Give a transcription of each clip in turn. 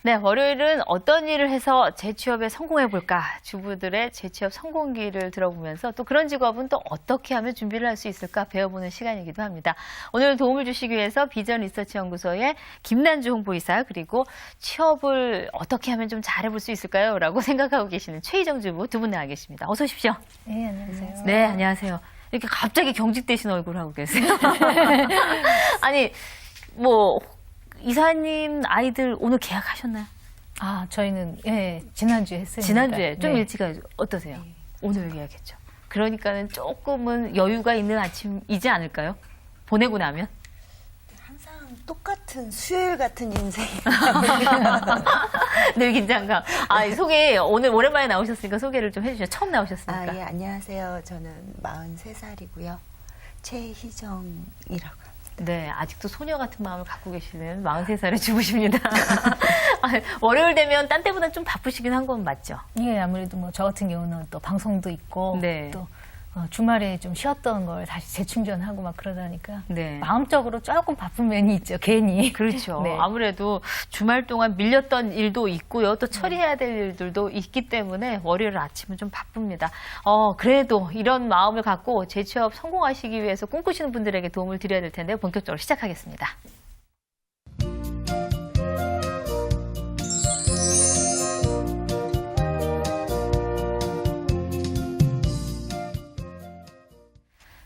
네, 월요일은 어떤 일을 해서 재취업에 성공해볼까? 주부들의 재취업 성공기를 들어보면서 또 그런 직업은 또 어떻게 하면 준비를 할 수 있을까 배워보는 시간이기도 합니다. 오늘 도움을 주시기 위해서 비전 리서치 연구소의 김난주 홍보이사 그리고 취업을 어떻게 하면 좀 잘해볼 수 있을까요? 라고 생각하고 계시는 최희정 주부 두 분 나와 계십니다. 어서 오십시오. 네, 안녕하세요. 네, 안녕하세요. 이렇게 갑자기 경직되신 얼굴 하고 계세요. 아니, 뭐 이사님 아이들 오늘 계약하셨나요? 아, 저희는 지난주에 했으니까. 지난주에 좀 네. 일찍 어떠세요? 네. 오늘 계약했죠. 그러니까는 조금은 여유가 있는 아침이지 않을까요? 보내고 나면. 항상 똑같은 수요일 같은 인생. 늘 긴장감. 아, 소개 오늘 오랜만에 나오셨으니까 소개를 좀 해주시죠. 처음 나오셨으니까. 예, 안녕하세요. 저는 43살이고요. 최희정이라고 합니다. 네, 아직도 소녀 같은 마음을 갖고 계시는 43살의 주부십니다. 아, 월요일 되면 딴 때보다 좀 바쁘시긴 한 건 맞죠? 예, 아무래도 뭐 저 같은 경우는 또 방송도 있고 네. 또 주말에 좀 쉬었던 걸 다시 재충전하고 막 그러다니까 네. 마음적으로 조금 바쁜 면이 있죠, 괜히. 그렇죠. 네. 아무래도 주말 동안 밀렸던 일도 있고요. 또 처리해야 될 일들도 있기 때문에 월요일 아침은 좀 바쁩니다. 그래도 이런 마음을 갖고 재취업 성공하시기 위해서 꿈꾸시는 분들에게 도움을 드려야 될 텐데 본격적으로 시작하겠습니다.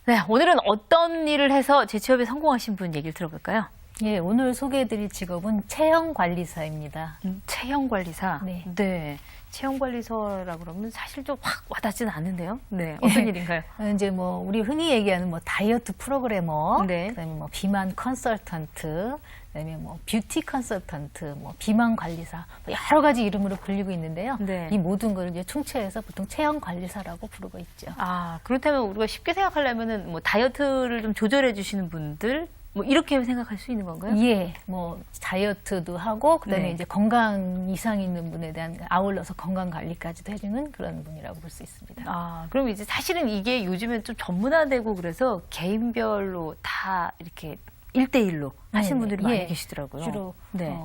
네, 오늘은 어떤 일을 해서 재취업에 성공하신 분 얘기를 들어볼까요? 예, 오늘 소개해드릴 직업은 체형관리사입니다. 체형관리사. 네. 네. 체형관리사라 그러면 사실 좀 확 와닿지는 않는데요. 네. 어떤 일인가요? 이제 뭐 우리 흔히 얘기하는 뭐 다이어트 프로그래머, 네. 그다음에 뭐 비만 컨설턴트, 그다음에 뭐 뷰티 컨설턴트, 뭐 비만 관리사, 뭐 여러 가지 이름으로 불리고 있는데요. 네. 이 모든 걸 이제 총체해서 보통 체형 관리사라고 부르고 있죠. 아, 그렇다면 우리가 쉽게 생각하려면은 뭐 다이어트를 좀 조절해 주시는 분들 뭐 이렇게 생각할 수 있는 건가요? 예, 뭐 다이어트도 하고 그다음에 네. 이제 건강 이상 있는 분에 대한 아울러서 건강 관리까지도 해주는 그런 분이라고 볼 수 있습니다. 아, 그럼 이제 사실은 이게 요즘엔 좀 전문화되고 그래서 개인별로 다 이렇게 1대1로 하시는 분들이 많이 예, 계시더라고요. 주로 네.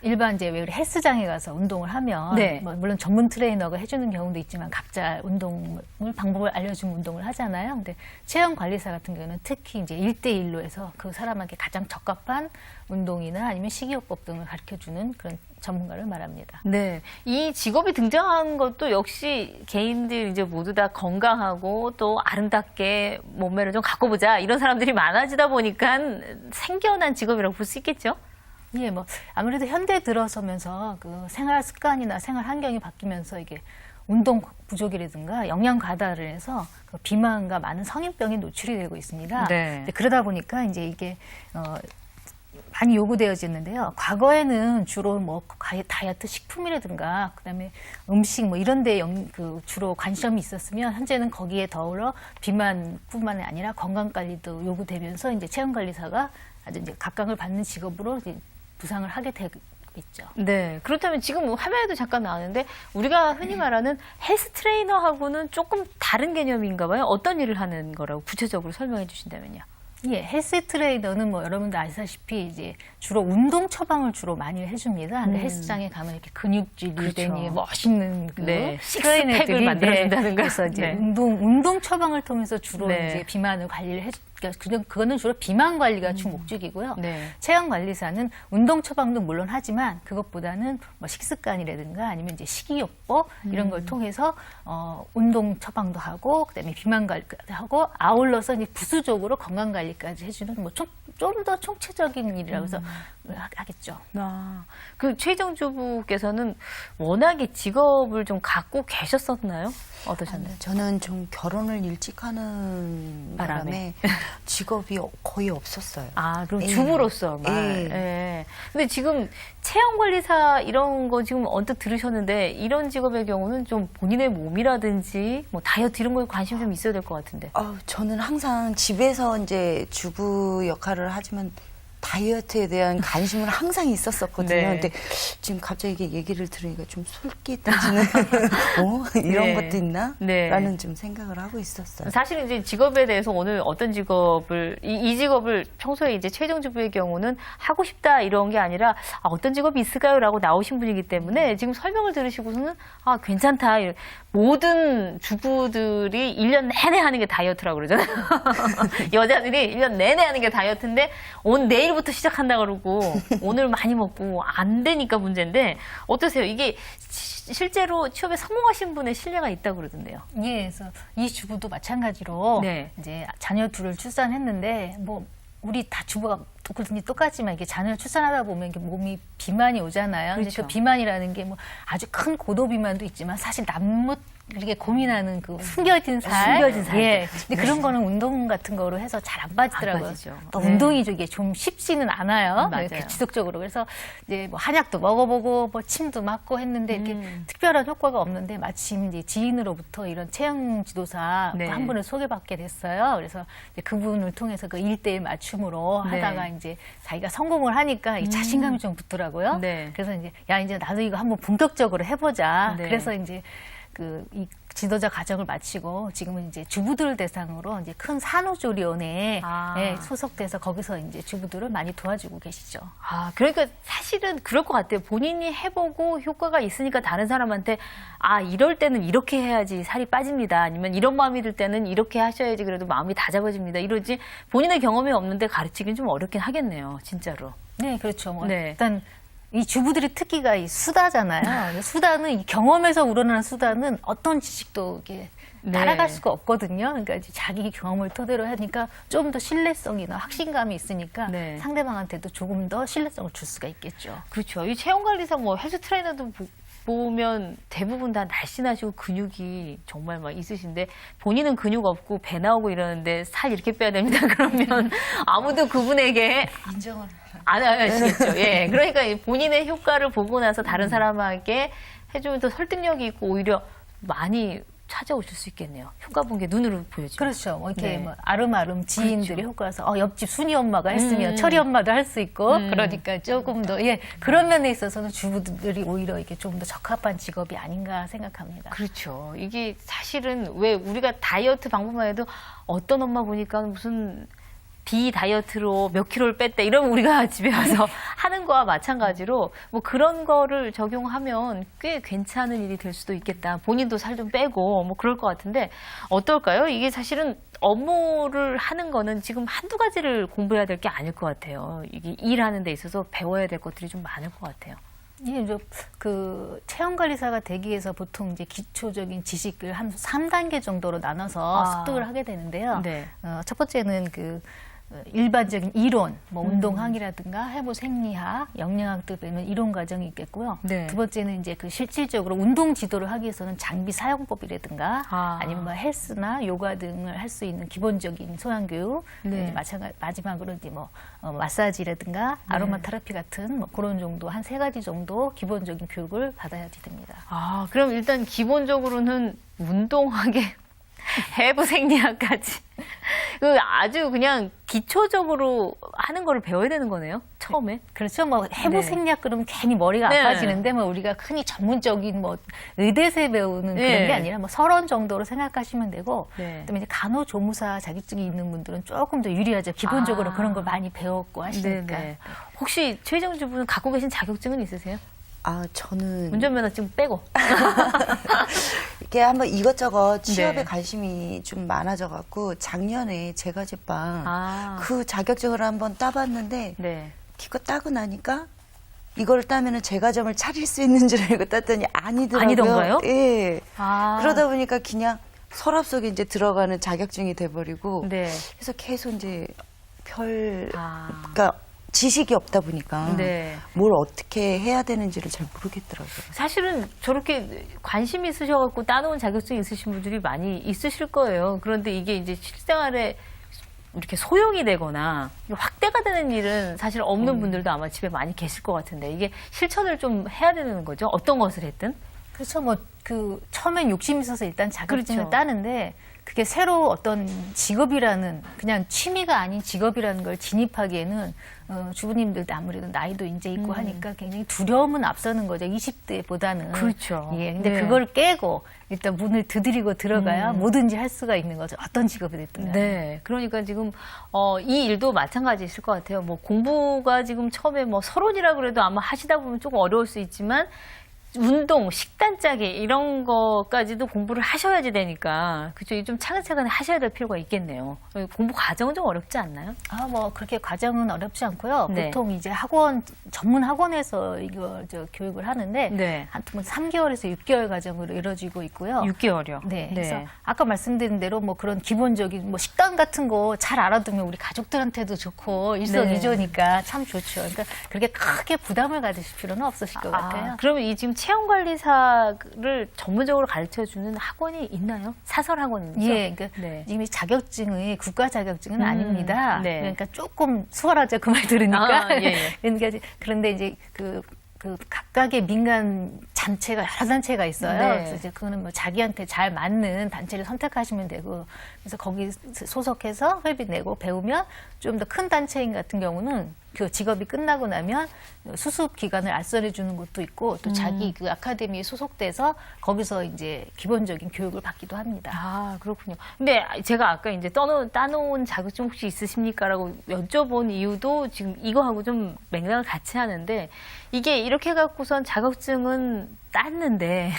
일반 이제 왜 우리 헬스장에 가서 운동을 하면 네. 뭐 물론 전문 트레이너가 해주는 경우도 있지만 각자 운동을 방법을 알려주면 운동을 하잖아요. 근데 체형 관리사 같은 경우는 특히 이제 1대1로 해서 그 사람에게 가장 적합한 운동이나 아니면 식이요법 등을 가르쳐주는 그런 전문가를 말합니다. 네. 이 직업이 등장한 것도 역시 개인들 이제 모두 다 건강하고 또 아름답게 몸매를 좀 갖고 보자 이런 사람들이 많아지다 보니까 생겨난 직업이라고 볼 수 있겠죠? 예, 뭐 아무래도 현대 들어서면서 그 생활 습관이나 생활 환경이 바뀌면서 이게 운동 부족이라든가 영양 과다를 해서 그 비만과 많은 성인병에 노출이 되고 있습니다. 네. 근데 그러다 보니까 이제 이게 많이 요구되어지는데요. 과거에는 주로 뭐 다이어트 식품이라든가 그다음에 음식 뭐 이런 데 주로 관심이 있었으면 현재는 거기에 더불어 비만뿐만 아니라 건강 관리도 요구되면서 이제 체형 관리사가 아주 이제 각광을 받는 직업으로 이제 부상을 하게 되고 있죠. 네. 그렇다면 지금 화면에도 잠깐 나왔는데 우리가 흔히 말하는 헬스 트레이너하고는 조금 다른 개념인가 봐요. 어떤 일을 하는 거라고 구체적으로 설명해 주신다면요. 예, 헬스 트레이너는 뭐 여러분도 아시다시피 이제 주로 운동 처방을 주로 많이 해줍니다. 근데 헬스장에 가면 이렇게 근육질이 그렇죠. 되니 멋있는 그 네, 트레이너들이 식스팩을 만들어준다든가. 그래서 이제 네. 운동 처방을 통해서 주로 네. 이제 비만을 관리를 그러니까 그거는 주로 비만 관리가 주 목적이고요. 네. 체형 관리사는 운동 처방도 물론 하지만 그것보다는 뭐 식습관이라든가 아니면 이제 식이요법 이런 걸 통해서 운동 처방도 하고 그다음에 비만 관리도 하고 아울러서 이제 부수적으로 건강 관리까지 해주는 뭐 좀 더 총체적인 일이라고 해서 하겠죠. 아, 그 최희정 주부께서는 워낙에 직업을 좀 갖고 계셨었나요? 어떠셨나요? 저는 좀 결혼을 일찍 하는 바람에 직업이 거의 없었어요. 아, 그럼 예. 주부로서만. 예. 예. 근데 지금 체형관리사 이런 거 지금 언뜻 들으셨는데 이런 직업의 경우는 좀 본인의 몸이라든지 뭐 다이어트 이런 거에 관심 좀 있어야 될 것 같은데. 저는 항상 집에서 이제 주부 역할을 하지만 다이어트에 대한 관심은 항상 있었었거든요. 네. 근데 지금 갑자기 이게 얘기를 들으니까 좀 솔깃해지는 이런 네. 것도 있나? 네. 라는 좀 생각을 하고 있었어요. 사실 이제 직업에 대해서 오늘 어떤 직업을 이 직업을 평소에 이제 최정주부의 경우는 하고 싶다 이런 게 아니라 어떤 직업이 있을까요라고 나오신 분이기 때문에 지금 설명을 들으시고서는 괜찮다. 모든 주부들이 1년 내내 하는 게 다이어트라고 그러잖아요. 여자들이 1년 내내 하는 게 다이어트인데 내일부터 시작한다 그러고 오늘 많이 먹고 안 되니까 문제인데 어떠세요? 이게 실제로 취업에 성공하신 분의 신뢰가 있다고 그러던데요. 예, 그래서 이 주부도 마찬가지로 네. 이제 자녀 둘을 출산했는데 뭐 우리 다 주부가 똑같지만 이게 자녀를 출산하다 보면 이게 몸이 비만이 오잖아요. 근데 그렇죠. 그 비만이라는 게 뭐 아주 큰 고도 비만도 있지만 사실 남못 이렇게 고민하는 그 숨겨진 살. 숨겨진 살. 예. 근데 그런 거는 운동 같은 거로 해서 잘 안 빠지더라고요. 안 빠지죠. 또 네. 운동이 이게 좀 쉽지는 않아요. 맞아요. 이렇게 지속적으로. 그래서 이제 뭐 한약도 먹어보고 뭐 침도 맞고 했는데 이렇게 특별한 효과가 없는데 마침 이제 지인으로부터 이런 체형 지도사 네. 한 분을 소개받게 됐어요. 그래서 이제 그분을 통해서 그 1대1 맞춤으로 네. 하다가 이제 자기가 성공을 하니까 이 자신감이 좀 붙더라고요. 네. 그래서 이제 이제 나도 이거 한번 본격적으로 해보자. 네. 그래서 이제 이 지도자 과정을 마치고 지금은 이제 주부들 대상으로 이제 큰 산후조리원에 소속돼서 거기서 이제 주부들을 많이 도와주고 계시죠. 그러니까 사실은 그럴 것 같아요. 본인이 해보고 효과가 있으니까 다른 사람한테 이럴 때는 이렇게 해야지 살이 빠집니다. 아니면 이런 마음이 들 때는 이렇게 하셔야지 그래도 마음이 다잡아집니다. 이러지 본인의 경험이 없는데 가르치긴 좀 어렵긴 하겠네요. 진짜로. 네, 그렇죠. 뭐 네. 일단 이 주부들의 특기가 이 수다잖아요. 수다는 이 경험에서 우러나는 수다는 어떤 지식도 이렇게 네. 따라갈 수가 없거든요. 그러니까 이제 자기 경험을 토대로 하니까 좀 더 신뢰성이나 확신감이 있으니까 네. 상대방한테도 조금 더 신뢰성을 줄 수가 있겠죠. 그렇죠. 이 체형관리사 헬스 트레이너도 보면 대부분 다 날씬하시고 근육이 정말 막 있으신데 본인은 근육 없고 배 나오고 이러는데 살 이렇게 빼야 됩니다. 그러면 아무도 그분에게 인정을 안 하시겠죠. 예. 그러니까 본인의 효과를 보고 나서 다른 사람에게 해주면 더 설득력이 있고 오히려 많이 찾아오실 수 있겠네요. 효과 본 게 눈으로 보여지죠. 그렇죠. 뭐 이렇게 네. 뭐 아름아름 지인들이 그렇죠. 효과라서 옆집 순이 엄마가 했으면 철이 엄마도 할 수 있고 그러니까 조금 더 그런 면에 있어서는 주부들이 오히려 이게 좀 더 적합한 직업이 아닌가 생각합니다. 그렇죠. 이게 사실은 왜 우리가 다이어트 방법만 해도 어떤 엄마 보니까 무슨 다이어트로 몇 킬로를 뺐대 이러면 우리가 집에 와서 하는 거와 마찬가지로 뭐 그런 거를 적용하면 꽤 괜찮은 일이 될 수도 있겠다. 본인도 살 좀 빼고 뭐 그럴 것 같은데 어떨까요? 이게 사실은 업무를 하는 거는 지금 한두 가지를 공부해야 될 게 아닐 것 같아요. 이게 일하는 데 있어서 배워야 될 것들이 좀 많을 것 같아요. 예, 그 체형관리사가 되기 위해서 보통 이제 기초적인 지식을 한 3단계 정도로 나눠서 습득을 하게 되는데요. 네. 첫 번째는 일반적인 이론, 뭐 운동학이라든가 해부 생리학, 영양학 등의 이론 과정이 있겠고요. 네. 두 번째는 이제 실질적으로 운동 지도를 하기 위해서는 장비 사용법이라든가 아니면 뭐 헬스나 요가 등을 할 수 있는 기본적인 소양 교육, 네. 마지막으로 이제 마사지라든가 아로마 테라피 같은 그런 정도 한 3가지 정도 기본적인 교육을 받아야 됩니다. 그럼 일단 기본적으로는 운동하게 해부 생리학까지 아주 그냥 기초적으로 하는 거를 배워야 되는 거네요. 처음에. 그렇죠. 해부 네. 생리학 그러면 괜히 머리가 네. 아파지는데 우리가 흔히 전문적인 의대세 배우는 네. 그런 게 아니라 서론 정도로 생각하시면 되고 네. 그다음에 이제 간호조무사 자격증이 있는 분들은 조금 더 유리하죠. 기본적으로 그런 걸 많이 배웠고 하시니까. 네네. 혹시 최정주부는 갖고 계신 자격증은 있으세요? 저는 운전면허증 빼고. 이렇게 한번 이것저것 취업에 네. 관심이 좀 많아져갖고 작년에 제과제빵 그 자격증을 한번 따봤는데 네. 기껏 따고 나니까 이걸 따면은 제과점을 차릴 수 있는 줄 알고 땄더니 아니더라고요. 아니던가요? 예. 그러다 보니까 그냥 서랍 속에 이제 들어가는 자격증이 돼버리고 네. 그래서 계속 이제 그러니까 지식이 없다 보니까 네. 뭘 어떻게 해야 되는지를 잘 모르겠더라고요. 사실은 저렇게 관심 있으셔갖고 따놓은 자격증이 있으신 분들이 많이 있으실 거예요. 그런데 이게 이제 실생활에 이렇게 소용이 되거나 확대가 되는 일은 사실 없는 분들도 아마 집에 많이 계실 것 같은데 이게 실천을 좀 해야 되는 거죠. 어떤 것을 했든. 그렇죠. 뭐 그 처음엔 욕심이 있어서 일단 자격증을 그렇죠. 따는데 그게 새로 어떤 직업이라는 그냥 취미가 아닌 직업이라는 걸 진입하기에는 주부님들도 아무래도 나이도 이제 있고 하니까 굉장히 두려움은 앞서는 거죠. 20대보다는. 그렇죠. 예. 근데 네. 그걸 깨고 일단 문을 두드리고 들어가야 뭐든지 할 수가 있는 거죠. 어떤 직업이 됐든 간에. 네. 그러니까 지금, 이 일도 마찬가지일 것 같아요. 뭐 공부가 지금 처음에 뭐 서론이라 그래도 아마 하시다 보면 조금 어려울 수 있지만 운동, 식단 짜기 이런 거까지도 공부를 하셔야지 되니까 그죠? 좀 차근차근 하셔야 될 필요가 있겠네요. 공부 과정은 좀 어렵지 않나요? 뭐 그렇게 과정은 어렵지 않고요. 네. 보통 이제 전문 학원에서 이거 교육을 하는데 네. 한 3개월에서 6개월 과정으로 이루어지고 있고요. 6개월이요. 네. 그래서 아까 말씀드린 대로 뭐 그런 기본적인 뭐 식단 같은 거 잘 알아두면 우리 가족들한테도 좋고 일석이조니까 참 좋죠. 그러니까 그렇게 크게 부담을 가지실 필요는 없으실 것 같아요. 그러면 이 지금 체형관리사를 전문적으로 가르쳐주는 학원이 있나요? 사설 학원이죠? 예, 그러니까 네. 이미 자격증이 국가 자격증은 아닙니다. 네. 그러니까 조금 수월하죠. 그 말 들으니까. 예, 예. 그러니까 그런데 이제 그 각각의 민간 단체가 여러 단체가 있어요. 네. 그래서 이제 그거는 뭐 자기한테 잘 맞는 단체를 선택하시면 되고, 그래서 거기 소속해서 회비 내고 배우면 좀 더 큰 단체인 같은 경우는 그 직업이 끝나고 나면 수습 기간을 알선해 주는 것도 있고 또 자기 그 아카데미에 소속돼서 거기서 이제 기본적인 교육을 받기도 합니다. 아, 그렇군요. 근데 제가 아까 이제 따놓은 자격증 혹시 있으십니까라고 여쭤본 이유도 지금 이거하고 좀 맥락을 같이 하는데 이게 이렇게 갖고선 자격증은 땄는데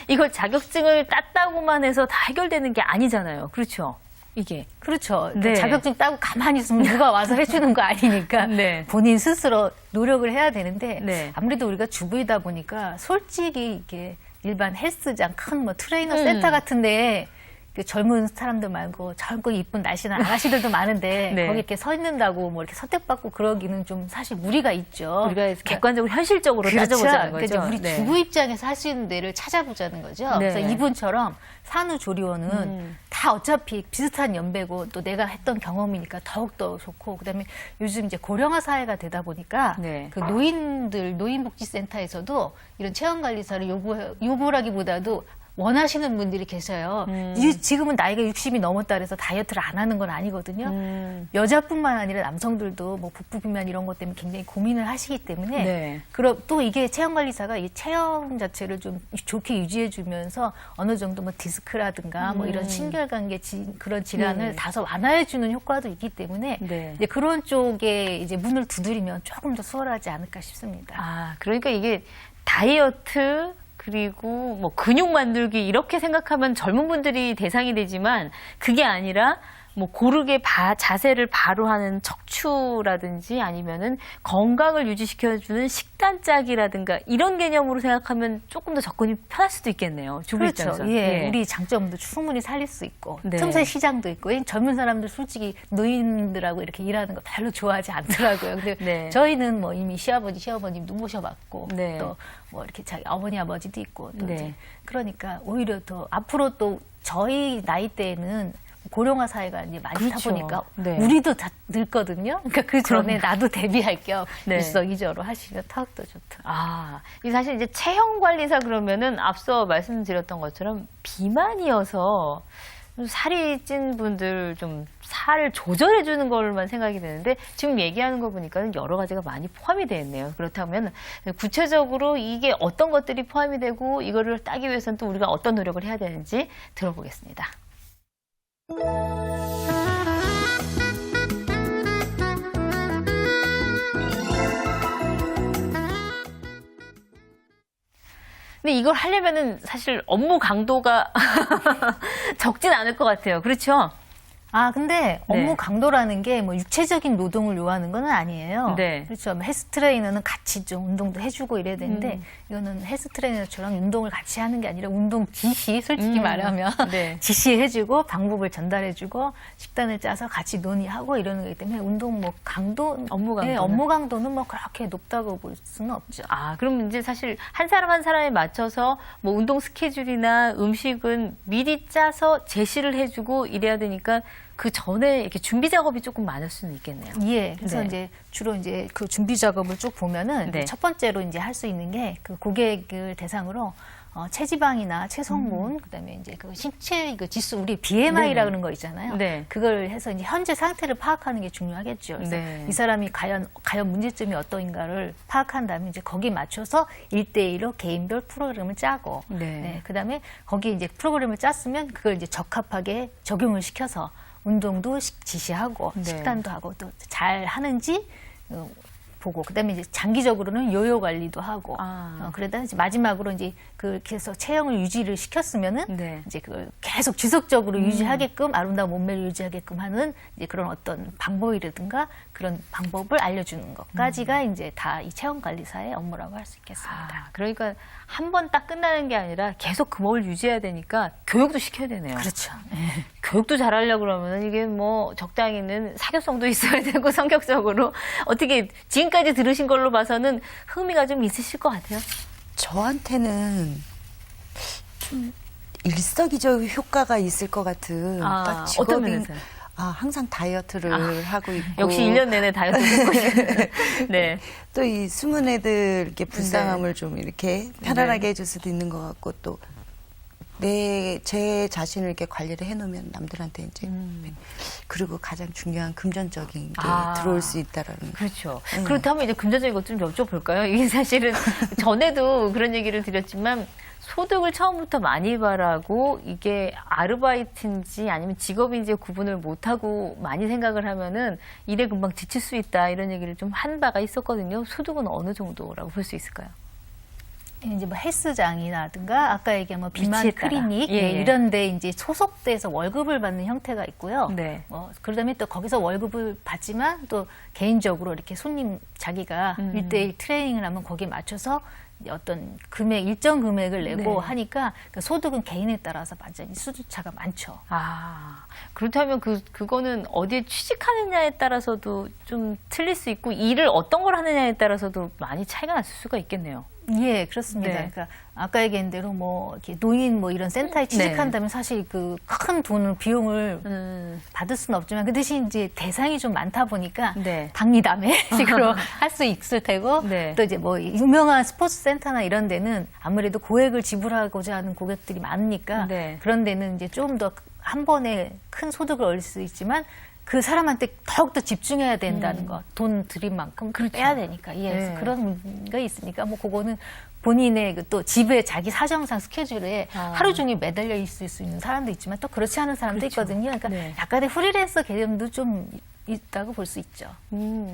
이걸 자격증을 땄다고만 해서 다 해결되는 게 아니잖아요. 그렇죠? 이게. 그렇죠. 네. 자격증 따고 가만히 있으면 누가 와서 해주는 거 아니니까 네. 본인 스스로 노력을 해야 되는데 네. 아무래도 우리가 주부이다 보니까 솔직히 이게 일반 헬스장 큰 뭐 트레이너 센터 같은데 그 젊은 사람들 말고 젊고 이쁜 날씬한 아가씨들도 많은데 네. 거기 이렇게 서 있는다고 뭐 이렇게 선택받고 그러기는 좀 사실 무리가 있죠. 우리가 객관적으로 현실적으로 따져보자는 그러니까 거죠. 이제 우리 네. 주부 입장에서 할 수 있는 데를 찾아보자는 거죠. 네. 그래서 이분처럼 산후조리원은 다 어차피 비슷한 연배고 또 내가 했던 경험이니까 더욱더 좋고 그다음에 요즘 이제 고령화 사회가 되다 보니까 네. 그 노인복지센터에서도 이런 체형관리사를 요구라기보다도 원하시는 분들이 계셔요. 지금은 나이가 60이 넘었다 그래서 다이어트를 안 하는 건 아니거든요. 여자뿐만 아니라 남성들도 뭐 복부 비만 이런 것 때문에 굉장히 고민을 하시기 때문에 네. 그럼 또 이게 체형관리사가 이 체형 자체를 좀 좋게 유지해주면서 어느 정도 뭐 디스크라든가 뭐 이런 신결관계 그런 질환을 네. 다소 완화해주는 효과도 있기 때문에 네. 이제 그런 쪽에 이제 문을 두드리면 조금 더 수월하지 않을까 싶습니다. 아, 그러니까 이게 다이어트 그리고 뭐 근육 만들기 이렇게 생각하면 젊은 분들이 대상이 되지만 그게 아니라 뭐 고르게 자세를 바로 하는 척추라든지 아니면은 건강을 유지시켜주는 식단 짜기라든가 이런 개념으로 생각하면 조금 더 접근이 편할 수도 있겠네요. 주부 그렇죠. 입장에서. 예, 우리 장점도 충분히 살릴 수 있고 네. 틈새 시장도 있고 젊은 사람들 솔직히 노인들하고 이렇게 일하는 거 별로 좋아하지 않더라고요. 근데 네. 저희는 뭐 이미 시아버지, 시어머님도 모셔봤고 네. 또 뭐 이렇게 자기 어머니, 아버지도 있고 또 네. 이제 그러니까 오히려 더 앞으로 또 저희 나이 때는 고령화 사회가 이제 많다 그렇죠. 보니까 네. 우리도 다 늙거든요. 그러니까 그 전에 그럼요. 나도 대비할 겸 네. 일석이조로 하시면 더욱더 좋다. 아, 이 사실 이제 체형 관리사 그러면은 앞서 말씀드렸던 것처럼 비만이어서 살이 찐 분들 좀 살을 조절해 주는 걸만 생각이 되는데 지금 얘기하는 거 보니까 여러 가지가 많이 포함이 되어 있네요. 그렇다면 구체적으로 이게 어떤 것들이 포함이 되고 이거를 따기 위해서는 또 우리가 어떤 노력을 해야 되는지 들어보겠습니다. 근데 이걸 하려면은 사실 업무 강도가 적진 않을 것 같아요. 그렇죠? 아, 근데 업무 네. 강도라는 게 뭐 육체적인 노동을 요하는 건 아니에요. 네. 그렇죠. 뭐 헬스 트레이너는 같이 좀 운동도 해주고 이래야 되는데 이거는 헬스 트레이너처럼 운동을 같이 하는 게 아니라 운동 지시, 솔직히 말하면 네. 지시해주고 방법을 전달해주고 식단을 짜서 같이 논의하고 이러는 거기 때문에 운동 뭐 강도, 업무 강도는? 네, 업무 강도는 뭐 그렇게 높다고 볼 수는 없죠. 아, 그럼 이제 사실 한 사람 한 사람에 맞춰서 뭐 운동 스케줄이나 음식은 미리 짜서 제시를 해주고 이래야 되니까 그 전에 이렇게 준비 작업이 조금 많을 수는 있겠네요. 예, 그래서 네. 이제 주로 이제 그 준비 작업을 쭉 보면은 네. 첫 번째로 이제 할 수 있는 게 그 고객을 대상으로 체지방이나 체성분, 그다음에 이제 그 신체 그 지수 우리 BMI라 그러는 거 있잖아요. 네. 그걸 해서 이제 현재 상태를 파악하는 게 중요하겠죠. 그래서 네. 이 사람이 과연 문제점이 어떠인가를 파악한 다음에 이제 거기에 맞춰서 1대1로 개인별 프로그램을 짜고, 네. 그다음에 거기에 이제 프로그램을 짰으면 그걸 이제 적합하게 적용을 시켜서 운동도 지시하고 네. 식단도 하고 또 잘 하는지 보고, 그다음에 이제 장기적으로는 요요 관리도 하고, 그러다 이제 마지막으로 이제 그렇게 해서 체형을 유지를 시켰으면은 네. 이제 그걸 계속 지속적으로 유지하게끔 아름다운 몸매를 유지하게끔 하는 이제 그런 어떤 방법이라든가 그런 방법을 알려주는 것까지가 이제 다 이 체형 관리사의 업무라고 할 수 있겠습니다. 그러니까 한 번 딱 끝나는 게 아니라 계속 그 몸을 유지해야 되니까 교육도 시켜야 되네요. 그렇죠. 교육도 잘하려고 그러면 이게 뭐 적당히는 사교성도 있어야 되고 성격적으로 어떻게 지금까지 들으신 걸로 봐서는 흥미가 좀 있으실 것 같아요. 저한테는 좀 일석이조 효과가 있을 것 같은 딱 어떤 직업인 면에서요? 항상 다이어트를 하고 있고 역시 1년 내내 다이어트 듣고 싶은. 네. 또 이 숨은 애들 이렇게 불쌍함을 좀 이렇게 편안하게 해줄 수도 있는 것 같고 또 제 자신을 이렇게 관리를 해놓으면 남들한테 이제 그리고 가장 중요한 금전적인 게 들어올 수 있다라는. 그렇죠. 그렇다면 이제 금전적인 것 좀 여쭤볼까요? 이게 사실은 전에도 그런 얘기를 드렸지만 소득을 처음부터 많이 바라고 이게 아르바이트인지 아니면 직업인지 구분을 못하고 많이 생각을 하면은 일에 금방 지칠 수 있다 이런 얘기를 좀 한 바가 있었거든요. 소득은 어느 정도라고 볼 수 있을까요? 이제 뭐 헬스장이라든가 아까 얘기한 뭐 비만 위치에 따라. 클리닉 예, 예. 이런데 이제 소속돼서 월급을 받는 형태가 있고요. 네. 그러다음에 또 거기서 월급을 받지만 또 개인적으로 이렇게 손님 자기가 1대1 트레이닝을 하면 거기에 맞춰서 어떤 일정 금액을 내고 네. 하니까 그 소득은 개인에 따라서 완전히 수준차가 많죠. 그렇다면 그거는 어디에 취직하느냐에 따라서도 좀 틀릴 수 있고 일을 어떤 걸 하느냐에 따라서도 많이 차이가 날 수가 있겠네요. 예, 그렇습니다. 네. 그러니까 아까 얘기한 대로 뭐 이렇게 노인 뭐 이런 센터에 취직한다면 사실 그 큰 돈을 비용을 받을 수는 없지만 그 대신 이제 대상이 좀 많다 보니까 네. 박리담회식으로 할 수 있을 테고 네. 또 이제 뭐 유명한 스포츠 센터나 이런 데는 아무래도 고액을 지불하고자 하는 고객들이 많으니까 네. 그런 데는 이제 좀 더 한 번에 큰 소득을 얻을 수 있지만 그 사람한테 더욱더 집중해야 된다는 것, 돈 들인 만큼 빼야 되니까. 예, 그래서 네. 그런 게 있으니까 뭐 그거는 본인의 또 집에 자기 사정상 스케줄에 하루 종일 매달려 있을 수 있는 사람도 있지만 또 그렇지 않은 사람도 있거든요. 그러니까 네. 약간의 프리랜서 개념도 좀 있다고 볼 수 있죠.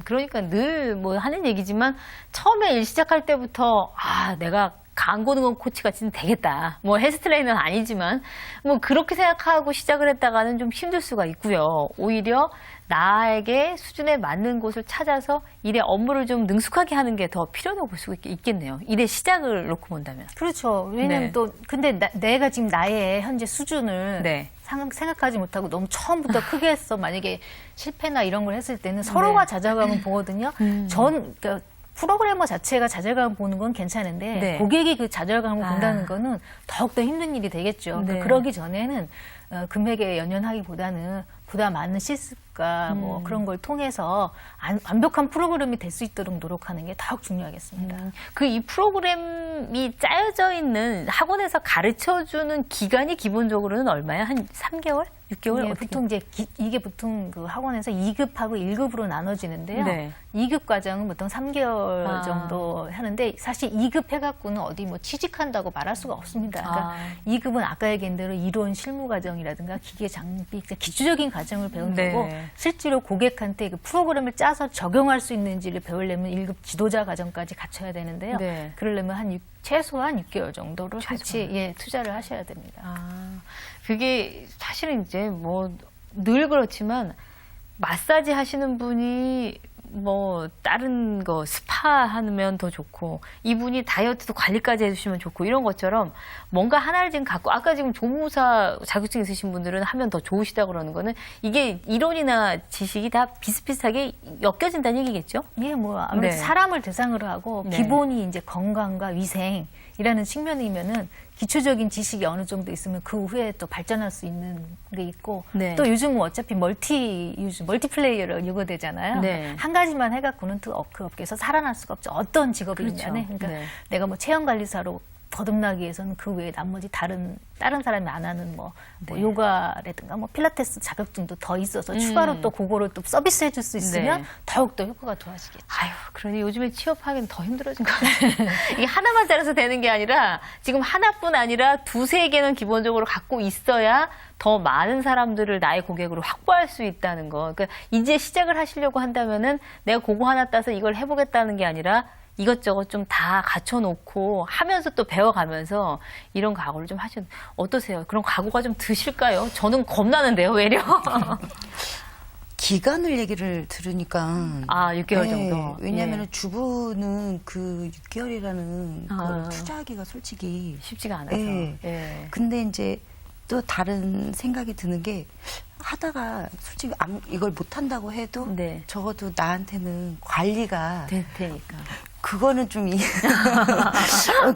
그러니까 늘 뭐 하는 얘기지만 처음에 일 시작할 때부터 내가 강고등원 코치가 진짜 되겠다. 뭐 헬스 트레이너는 아니지만 뭐 그렇게 생각하고 시작을 했다가는 좀 힘들 수가 있고요. 오히려 나에게 수준에 맞는 곳을 찾아서 일의 업무를 좀 능숙하게 하는 게 더 필요하다고 볼 수 있겠네요. 일의 시작을 놓고 본다면. 그렇죠. 왜냐면 네. 또 근데 내가 지금 나의 현재 수준을 네. 생각하지 못하고 너무 처음부터 크게 했어. 만약에 실패나 이런 걸 했을 때는 서로가 좌절감을 보거든요. 그러니까 프로그래머 자체가 좌절감을 보는 건 괜찮은데 네. 고객이 그 좌절감을 본다는 거는 더욱더 힘든 일이 되겠죠. 네. 그러니까 그러기 전에는 금액에 연연하기보다는 부담 많은 실습과 뭐 그런 걸 통해서 완벽한 프로그램이 될 수 있도록 노력하는 게 더욱 중요하겠습니다. 이 프로그램이 짜여져 있는 학원에서 가르쳐주는 기간이 기본적으로는 얼마야? 한 3개월? 6개월? 예, 어떻게? 보통 이제 이게 보통 그 학원에서 2급하고 1급으로 나눠지는데요. 네. 2급 과정은 보통 3개월 아. 정도 하는데 사실 2급 해갖고는 어디 뭐 취직한다고 말할 수가 없습니다. 그러니까 2급은 아까 얘기한 대로 이론 실무 과정이라든가 기계 장비, 기초적인 과정을 배우는 네. 거고 실제로 고객한테 그 프로그램을 짜서 적용할 수 있는지를 배우려면 1급 지도자 과정까지 갖춰야 되는데요. 네. 그러려면 최소한 6개월 정도를 같이 투자를 하셔야 됩니다. 그게 사실은 이제 뭐 늘 그렇지만 마사지 하시는 분이 뭐 다른 거 스파 하면 더 좋고 이분이 다이어트도 관리까지 해주시면 좋고 이런 것처럼 뭔가 하나를 지금 갖고 아까 지금 조무사 자격증 있으신 분들은 하면 더 좋으시다 그러는 거는 이게 이론이나 지식이 다 비슷비슷하게 엮여진다는 얘기겠죠? 예, 뭐 아무래도 네. 사람을 대상으로 하고 네. 기본이 이제 건강과 위생이라는 측면이면은 기초적인 지식이 어느 정도 있으면 그 후에 또 발전할 수 있는 게 있고 네. 또 요즘은 어차피 멀티플레이어로 요구되잖아요. 네. 한 가지만 해갖고는 또 그 업계에서 살아날 수가 없죠. 어떤 직업이냐네. 그렇죠. 그러니까 네. 내가 뭐 체형관리사로 거듭나기 위해서는 그 외에 나머지 다른 사람이 안 하는 뭐 네. 요가라든가 뭐 필라테스 자격증도 더 있어서 추가로 또 그거를 또 서비스해 줄 수 있으면 네. 더욱더 효과가 좋아지겠죠. 아유, 그러니 요즘에 취업하기는 더 힘들어진 것 같아요. 이게 하나만 잘해서 되는 게 아니라 지금 하나뿐 아니라 두세 개는 기본적으로 갖고 있어야 더 많은 사람들을 나의 고객으로 확보할 수 있다는 거. 그러니까 이제 시작을 하시려고 한다면은 내가 그거 하나 따서 이걸 해보겠다는 게 아니라 이것저것 좀 다 갖춰놓고 하면서 또 배워가면서 이런 각오를 좀 하시는, 어떠세요? 그런 각오가 좀 드실까요? 저는 겁나는데요, 외려. 기간을 얘기를 들으니까. 아, 6개월 정도. 왜냐하면 예. 주부는 그 6개월이라는 아. 투자하기가 솔직히. 쉽지가 않아서. 예. 예. 근데 이제 또 다른 생각이 드는 게 하다가 솔직히 이걸 못한다고 해도 네. 적어도 나한테는 관리가 되니까. 그거는 좀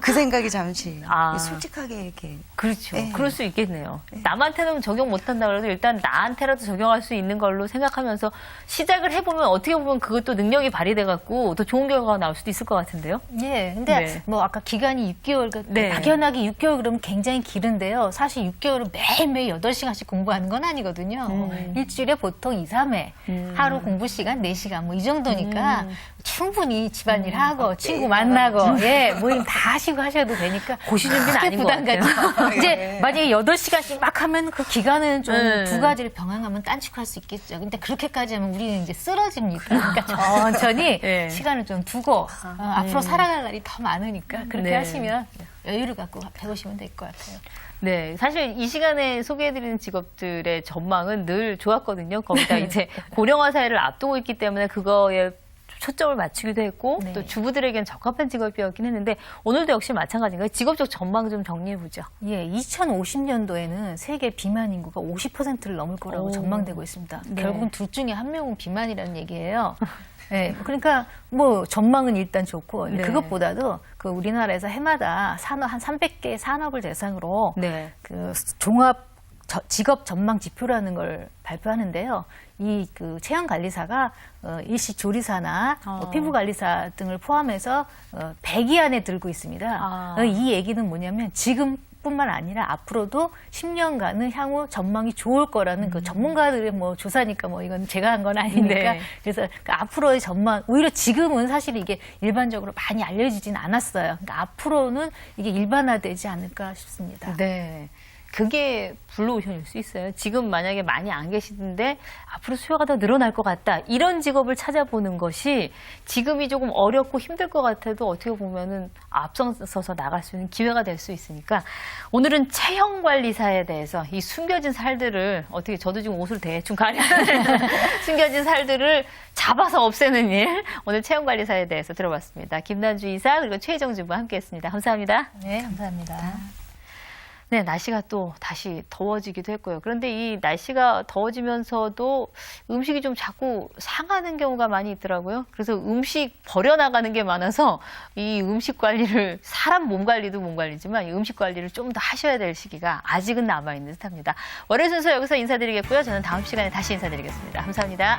그 생각이 잠시 아. 솔직하게 이렇게 그렇죠. 예. 그럴 수 있겠네요. 남한테는 적용 못한다 그래도 일단 나한테라도 적용할 수 있는 걸로 생각하면서 시작을 해보면 어떻게 보면 그것도 능력이 발휘돼갖고 더 좋은 결과가 나올 수도 있을 것 같은데요. 예, 근데 네. 뭐 아까 기간이 6개월, 그러니까 네. 막연하게 6개월 그러면 굉장히 길은데요. 사실 6개월은 매일매일 8시간씩 공부하는 건 아니거든요. 일주일에 보통 2, 3회, 하루 공부 시간 4시간 뭐 이 정도니까 충분히 집안일 하고 친구 만나고 예, 모임 다 하시고 하셔도 되니까 고시 준비는 크게 아닌 것 부담 같아요. 가지고 이제 만약에 8시간씩 막 하면 그 기간은 좀 네. 두 가지를 병행하면 딴축할 수 있겠죠. 근데 그렇게까지 하면 우리는 이제 쓰러집니다. 그러니까 천천히 네. 시간을 좀 두고 앞으로 살아갈 날이 더 많으니까 그렇게 네. 하시면 여유를 갖고 배우시면 될 것 같아요. 네, 사실 이 시간에 소개해드리는 직업들의 전망은 늘 좋았거든요. 거기다 이제 고령화 사회를 앞두고 있기 때문에 그거에 초점을 맞추기도 했고 네. 또 주부들에겐 적합한 직업이었긴 했는데 오늘도 역시 마찬가지인가요? 직업적 전망 좀 정리해보죠. 예, 2050년도에는 세계 비만 인구가 50%를 넘을 거라고 오. 전망되고 있습니다. 네. 결국은 둘 중에 한 명은 비만이라는 얘기예요. 네, 그러니까 뭐 전망은 일단 좋고 네. 그것보다도 그 우리나라에서 해마다 산업 한 300개 산업을 대상으로 네. 그 종합 직업 전망 지표라는 걸 발표하는데요. 이 그 체형 관리사가 일시 조리사나 피부 관리사 등을 포함해서 100위 안에 들고 있습니다. 이 얘기는 뭐냐면 지금뿐만 아니라 앞으로도 10년간은 향후 전망이 좋을 거라는 그 전문가들의 뭐 조사니까 뭐 이건 제가 한 건 아니니까 네. 그래서 그 앞으로의 전망 오히려 지금은 사실 이게 일반적으로 많이 알려지진 않았어요. 그러니까 앞으로는 이게 일반화되지 않을까 싶습니다. 네. 그게 블루오션일 수 있어요. 지금 만약에 많이 안 계시는데 앞으로 수요가 더 늘어날 것 같다. 이런 직업을 찾아보는 것이 지금이 조금 어렵고 힘들 것 같아도 어떻게 보면은 앞서서 나갈 수 있는 기회가 될 수 있으니까 오늘은 체형 관리사에 대해서 이 숨겨진 살들을 어떻게 저도 지금 옷을 대충 가리는 숨겨진 살들을 잡아서 없애는 일 오늘 체형 관리사에 대해서 들어봤습니다. 김난주 이사 그리고 최희정 주부와 함께했습니다. 감사합니다. 네, 감사합니다. 네, 날씨가 또 다시 더워지기도 했고요. 그런데 이 날씨가 더워지면서도 음식이 좀 자꾸 상하는 경우가 많이 있더라고요. 그래서 음식 버려나가는 게 많아서 이 음식 관리를, 사람 몸 관리도 몸 관리지만 이 음식 관리를 좀 더 하셔야 될 시기가 아직은 남아있는 듯합니다. 월요일 순서 여기서 인사드리겠고요. 저는 다음 시간에 다시 인사드리겠습니다. 감사합니다.